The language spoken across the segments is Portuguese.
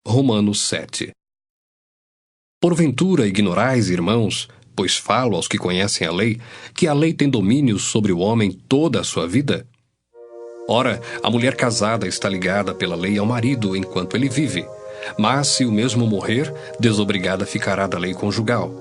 Romanos 7. Porventura ignorais, irmãos, pois falo aos que conhecem a lei, que a lei tem domínio sobre o homem toda a sua vida? Ora, a mulher casada está ligada pela lei ao marido enquanto ele vive, mas se o mesmo morrer, desobrigada ficará da lei conjugal,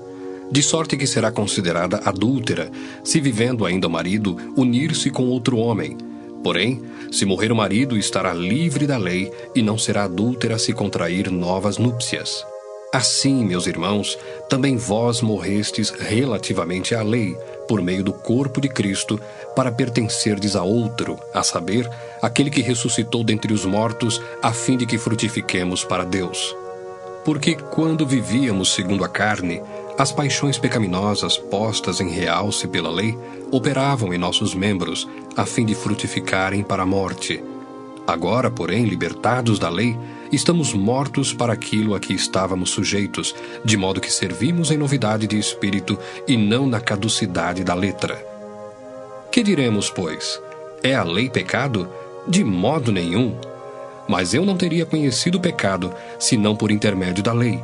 de sorte que será considerada adúltera, se vivendo ainda o marido, unir-se com outro homem. Porém, se morrer o marido, estará livre da lei e não será adúltera se contrair novas núpcias. Assim, meus irmãos, também vós morrestes relativamente à lei, por meio do corpo de Cristo, para pertencerdes a outro, a saber, aquele que ressuscitou dentre os mortos, a fim de que frutifiquemos para Deus. Porque quando vivíamos segundo a carne, as paixões pecaminosas postas em realce pela lei operavam em nossos membros, a fim de frutificarem para a morte. Agora, porém, libertados da lei, estamos mortos para aquilo a que estávamos sujeitos, de modo que servimos em novidade de espírito e não na caducidade da letra. Que diremos, pois? É a lei pecado? De modo nenhum. Mas eu não teria conhecido o pecado, senão por intermédio da lei.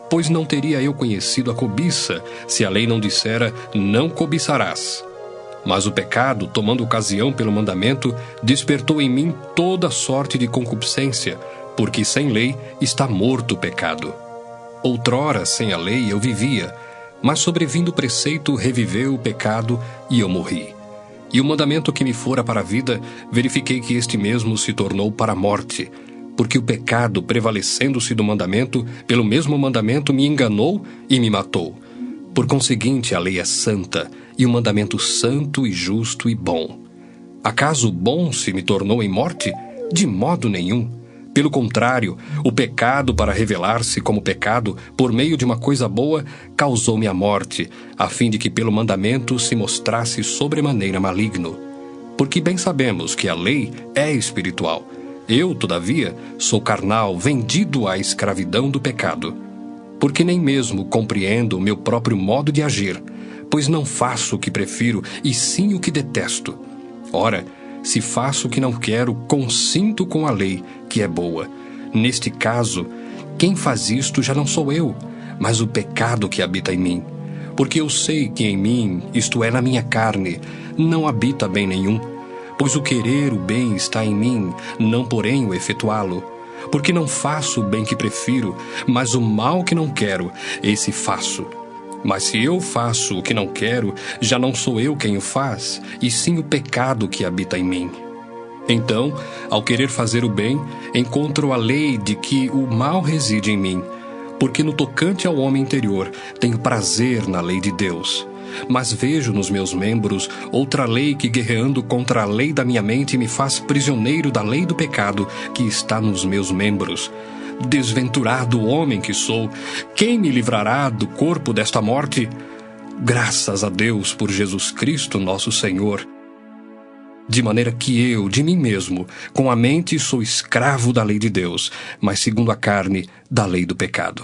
Pois não teria eu conhecido a cobiça, se a lei não dissera, não cobiçarás. Mas o pecado, tomando ocasião pelo mandamento, despertou em mim toda sorte de concupiscência, porque sem lei está morto o pecado. Outrora, sem a lei, eu vivia, mas sobrevindo o preceito, reviveu o pecado e eu morri. E o mandamento que me fora para a vida, verifiquei que este mesmo se tornou para a morte, porque o pecado, prevalecendo-se do mandamento, pelo mesmo mandamento me enganou e me matou. Por conseguinte, a lei é santa, e o mandamento santo e justo e bom. Acaso o bom se me tornou em morte? De modo nenhum. Pelo contrário, o pecado, para revelar-se como pecado, por meio de uma coisa boa, causou-me a morte, a fim de que pelo mandamento se mostrasse sobremaneira maligno. Porque bem sabemos que a lei é espiritual. Eu, todavia, sou carnal, vendido à escravidão do pecado. Porque nem mesmo compreendo o meu próprio modo de agir, pois não faço o que prefiro, e sim o que detesto. Ora, se faço o que não quero, consinto com a lei, que é boa. Neste caso, quem faz isto já não sou eu, mas o pecado que habita em mim. Porque eu sei que em mim, isto é, na minha carne, não habita bem nenhum. Pois o querer o bem está em mim, não porém o efetuá-lo. Porque não faço o bem que prefiro, mas o mal que não quero, esse faço. Mas se eu faço o que não quero, já não sou eu quem o faz, e sim o pecado que habita em mim. Então, ao querer fazer o bem, encontro a lei de que o mal reside em mim, porque no tocante ao homem interior, tenho prazer na lei de Deus. Mas vejo nos meus membros outra lei que, guerreando contra a lei da minha mente, me faz prisioneiro da lei do pecado que está nos meus membros. Desventurado homem que sou, quem me livrará do corpo desta morte? Graças a Deus por Jesus Cristo nosso Senhor. De maneira que eu, de mim mesmo, com a mente sou escravo da lei de Deus, mas segundo a carne, da lei do pecado.